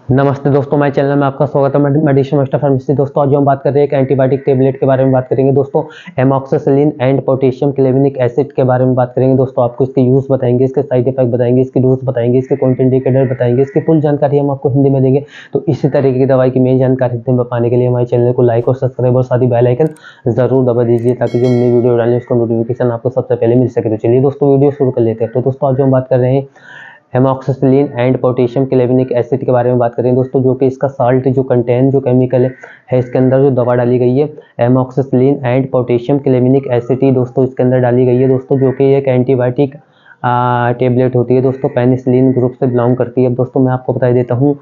नमस्ते दोस्तों, मेरे चैनल में आपका स्वागत है। Medicine master pharmacy. दोस्तों आज हम बात कर रहे हैं एक एंटीबायोटिक टेबलेट के बारे में बात करेंगे दोस्तों। एमॉक्सिसिलिन एंड पोटेशियम क्लेवेनिक एसिड के बारे में बात करेंगे दोस्तों। आपको इसके यूज़ बताएंगे, इसके साइड इफेक्ट बताएंगे, इसकी डोज बताएंगे, इसके कॉन्ट्राइंडिकेटर बताएंगे, इसकी फुल जानकारी हम आपको हिंदी में देंगे। तो इसी तरीके की दवाई की मेन जानकारी हिंदी में पाने के लिए हमारे चैनल को लाइक और सब्सक्राइब और साथ ही बेल आइकन जरूर दबा दीजिए ताकि जो नई वीडियो डालें उसका नोटिफिकेशन आपको सबसे पहले मिल सके। तो चलिए दोस्तों वीडियो शुरू कर लेते हैं। तो दोस्तों आज हम बात कर रहे हैं एमॉक्सिसिलिन एंड पोटेशियम क्लेवेनिक एसिड के बारे में बात करें दोस्तों, जो कि इसका साल्ट जो कंटेन जो केमिकल है इसके अंदर जो दवा डाली गई है एमॉक्सिसिलिन एंड पोटेशियम क्लेवेनिक एसिड ही दोस्तों इसके अंदर डाली गई है दोस्तों, जो कि एक एंटीबायोटिक टेबलेट होती है दोस्तों, पेनिसिलिन ग्रुप से बिलोंग करती है। अब दोस्तों मैं आपको बता देता हूँ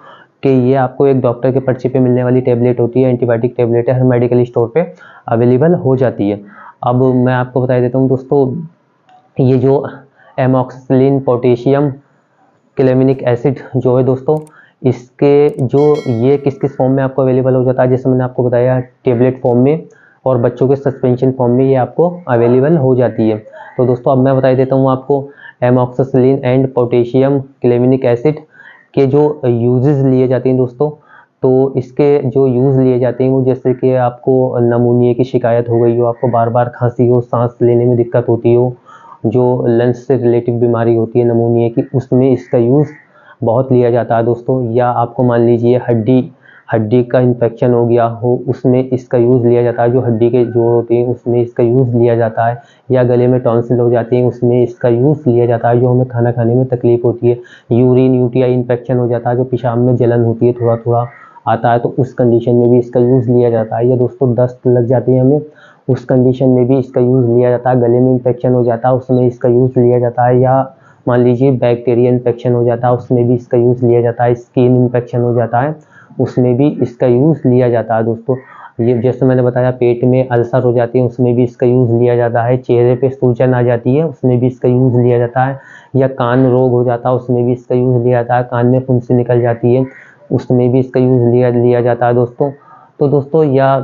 कि ये आपको एक डॉक्टर के पर्ची पे मिलने वाली टेबलेट होती है, एंटीबायोटिक टेबलेट है, हर मेडिकल स्टोर पे अवेलेबल हो जाती है। अब मैं आपको बता देता हूँ दोस्तों, ये जो एमॉक्सिसिलिन पोटेशियम क्लेवेनिक एसिड जो है दोस्तों, इसके जो ये किस किस फॉर्म में आपको अवेलेबल हो जाता है, जैसे मैंने आपको बताया टैबलेट फॉर्म में और बच्चों के सस्पेंशन फॉर्म में ये आपको अवेलेबल हो जाती है। तो दोस्तों अब मैं बता देता हूँ आपको एमॉक्सिसिलिन एंड पोटेशियम क्लेवेनिक एसिड के जो यूजेस लिए जाते हैं दोस्तों। तो इसके जो यूज़ लिए जाते हैं वो जैसे कि आपको नमूनिया की शिकायत हो गई हो, आपको बार बार खांसी हो, सांस लेने में दिक्कत होती हो, जो लंग्स से रिलेटिव बीमारी होती है नमूनिया की, उसमें इसका यूज़ बहुत लिया जाता है दोस्तों। या आपको मान लीजिए हड्डी का इन्फेक्शन हो गया हो, उसमें इसका यूज़ लिया जाता है, जो हड्डी के जोड़ होते हैं उसमें इसका यूज़ लिया जाता है। या गले में टॉन्सिल हो जाती है उसमें इसका यूज़ लिया जाता है, जो हमें खाना खाने में तकलीफ होती है। यूरिन यूटीआई इन्फेक्शन हो जाता है, जो पेशाब में जलन होती है, थोड़ा थोड़ा आता है, तो उस कंडीशन में भी इसका यूज़ लिया जाता है। या दोस्तों दस्त लग जाती है हमें, उस कंडीशन में भी इसका यूज़ लिया जाता है। गले में इन्फेक्शन हो जाता है उसमें इसका यूज़ लिया जाता है। या मान लीजिए बैक्टीरिया इन्फेक्शन हो जाता है उसमें भी इसका यूज़ लिया जाता है। स्किन इन्फेक्शन हो जाता है उसमें भी इसका यूज़ लिया जाता है दोस्तों। ये जैसे मैंने बताया पेट में अल्सर हो जाती है उसमें भी इसका यूज़ लिया जाता है। चेहरे पे सूजन आ जाती है उसमें भी इसका यूज़ लिया जाता है। या कान रोग हो जाता है उसमें भी इसका यूज़ लिया जाता है। कान में फुंसी निकल जाती है उसमें भी इसका यूज़ लिया जाता है दोस्तों। तो दोस्तों या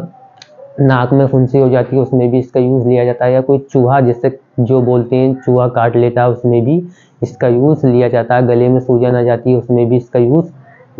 नाक में फुंसी हो जाती है उसमें भी इसका यूज़ लिया जाता है। या कोई चूहा जिससे जो बोलते हैं चूहा काट लेता है उसमें भी इसका यूज़ लिया जाता है। गले में सूजन आ जाती है उसमें भी इसका यूज़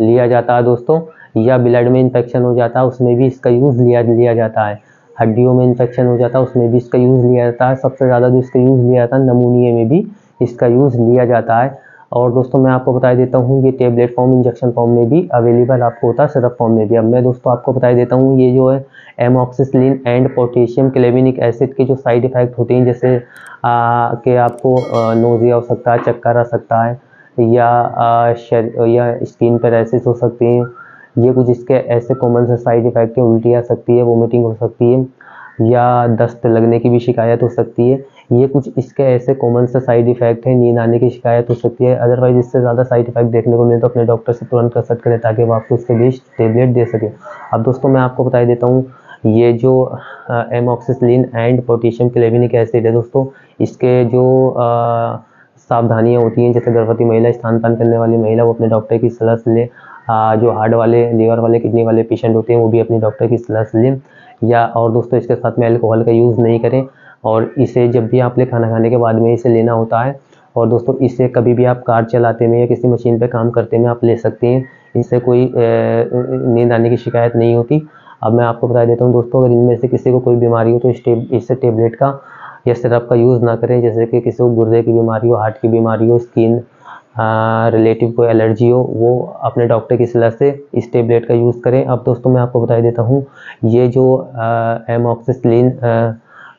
लिया जाता है दोस्तों। या ब्लड में इन्फेक्शन हो जाता है उसमें भी इसका यूज़ लिया जाता है। हड्डियों में इन्फेक्शन हो जाता है उसमें भी इसका यूज़ लिया जाता है। सबसे ज़्यादा जो इसका यूज़ लिया जाता है नमूनिया में भी इसका यूज़ लिया जाता है। और दोस्तों मैं आपको बता देता हूँ ये टेबलेट फॉर्म इंजेक्शन फॉर्म में भी अवेलेबल आपको होता है, सिरप फॉर्म में भी। अब मैं दोस्तों आपको बता देता हूँ ये जो है एमॉक्सिसिलिन एंड पोटेशियम क्लेवेनिक एसिड के जो साइड इफ़ेक्ट होते हैं, जैसे कि आपको नोज़िया हो सकता है, चक्कर आ सकता है, या स्किन पर रैशेस हो सकते हैं। ये कुछ इसके ऐसे कॉमन से साइड इफ़ेक्ट हैं। उल्टी आ सकती है, वोमिटिंग हो सकती है, या दस्त लगने की भी शिकायत हो सकती है। ये कुछ इसके ऐसे कॉमन से साइड इफ़ेक्ट हैं। नींद आने की शिकायत हो सकती है। अदरवाइज इससे ज़्यादा साइड इफ़ेक्ट देखने को मिले तो अपने डॉक्टर से तुरंत कंसल्ट करें ताकि वो आपको इसके बेस्ट टेबलेट दे सके। अब दोस्तों मैं आपको बता देता हूँ ये जो एमॉक्सिसिलिन एंड पोटेशियम क्लेवेनिक एसिड है दोस्तों, इसके जो सावधानियाँ होती हैं, जैसे गर्भवती महिला, स्तनपान करने वाली महिला वो अपने डॉक्टर की सलाह से लें। जो हार्ट वाले, लीवर वाले, किडनी वाले पेशेंट होते हैं वो भी अपने डॉक्टर की सलाह से लें। या और दोस्तों इसके साथ में अल्कोहल का यूज़ नहीं करें, और इसे जब भी आप खाना खाने के बाद में इसे लेना होता है। और दोस्तों इसे कभी भी आप कार चलाते में या किसी मशीन पे काम करते में आप ले सकते हैं। इससे कोई नींद आने की शिकायत नहीं होती। अब मैं आपको बता देता हूँ दोस्तों, अगर इनमें से किसी को कोई बीमारी हो तो इससे टेबलेट का या सिरप का यूज़ ना करें। जैसे कि किसी को गुर्दे की बीमारी हो, हार्ट की बीमारी हो, स्किन रिलेटिव कोई एलर्जी हो, वो अपने डॉक्टर की सलाह से इस टेबलेट का यूज़ करें। अब दोस्तों मैं आपको बता देता हूँ ये जो एमॉक्सिसिलिन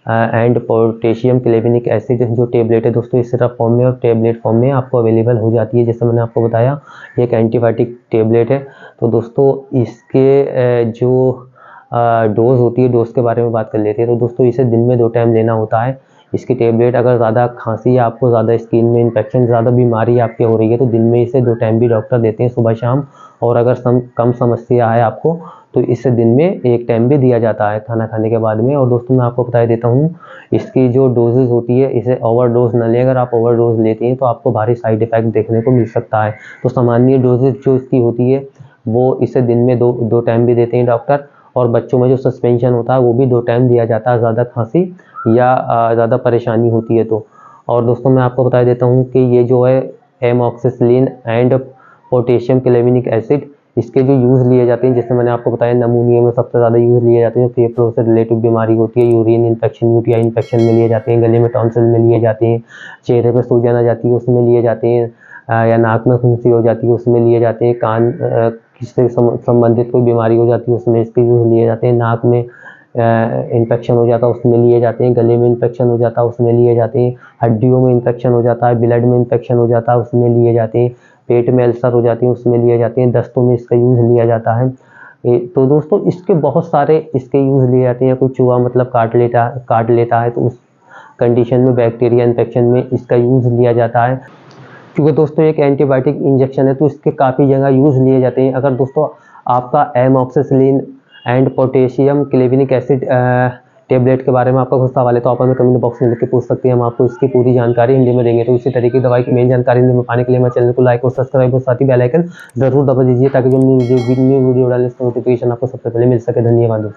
एंड पोटेशियम क्लेवेनिक एसिड जो टेबलेट है दोस्तों, इस सिरप फॉर्म में और टेबलेट फॉर्म में आपको अवेलेबल हो जाती है। जैसे मैंने आपको बताया ये एक एंटीबायोटिक टेबलेट है। तो दोस्तों इसके जो डोज होती है, डोज के बारे में बात कर लेते हैं। तो दोस्तों इसे दिन में 2 टाइम लेना होता है। इसकी टेबलेट अगर ज़्यादा खांसी या आपको ज़्यादा स्किन में इन्फेक्शन, ज़्यादा बीमारी आपके हो रही है तो दिन में इसे 2 टाइम भी डॉक्टर देते हैं, सुबह शाम। और अगर कम समस्या है आपको तो इसे दिन में 1 टाइम भी दिया जाता है खाना खाने के बाद में। और दोस्तों मैं आपको बता देता हूँ इसकी जो डोजेज़ होती है, इसे ओवरडोज न लें। अगर आप ओवरडोज लेते हैं तो आपको भारी साइड इफ़ेक्ट देखने को मिल सकता है। तो सामान्य डोजेज जो इसकी होती है वो इसे दिन में दो टाइम भी देते हैं डॉक्टर। और बच्चों में जो सस्पेंशन होता है वो भी 2 टाइम दिया जाता है, ज़्यादा खांसी या ज़्यादा परेशानी होती है तो। और दोस्तों मैं आपको बता देता हूँ कि ये जो है amoxicillin and potassium clavulanic acid. इसके जो यूज़ लिए जाते हैं, जैसे मैंने आपको बताया नमूनिया में सबसे ज़्यादा यूज़ लिए जाते हैं, फेफड़ों से रिलेटिव बीमारी होती है, यूरिन इन्फेक्शन, यूटीआई इन्फेक्शन में लिए जाते हैं, गले में टॉन्सिल में लिए जाते हैं, चेहरे पे सूजन आ जाती है उसमें लिए जाते हैं, या नाक में फुंसी हो जाती है उसमें लिए जाते हैं, कान किससे संबंधित कोई बीमारी हो जाती है उसमें इसके यूज़ लिए जाते हैं, नाक में इन्फेक्शन हो जाता है उसमें लिए जाते हैं, गले में इन्फेक्शन हो जाता है उसमें लिए जाते हैं, हड्डियों में इन्फेक्शन हो जाता है, ब्लड में इन्फेक्शन हो जाता है उसमें लिए जाते हैं, पेट में अल्सर हो जाती है उसमें लिए जाते हैं, दस्तों में इसका यूज़ लिया जाता है। तो दोस्तों इसके बहुत सारे इसके यूज़ लिए जाते हैं। कोई चूहा मतलब काट लेता है तो उस कंडीशन में बैक्टीरिया इन्फेक्शन में इसका यूज़ लिया जाता है। क्योंकि दोस्तों एक एंटीबायोटिक इंजेक्शन है तो इसके काफ़ी जगह यूज़ लिए जाते हैं। अगर दोस्तों आपका amoxicillin and potassium clavulanic acid tablet के बारे में आपका कुछ सवाल है तो आप हमें कमेंट बॉक्स में लिख के पूछ सकते हैं, हम आपको इसकी पूरी जानकारी हिंदी में देंगे। तो इसी तरीके की दवाई की मेन जानकारी हिंदी में पाने के लिए हमारे चैनल को लाइक और सब्सक्राइब और साथ ही बेल आइकन जरूर दबा दीजिए ताकि जो न्यू वीडियो डालने उसका नोटिफिकेशन आपको सबसे पहले मिल सके। धन्यवाद।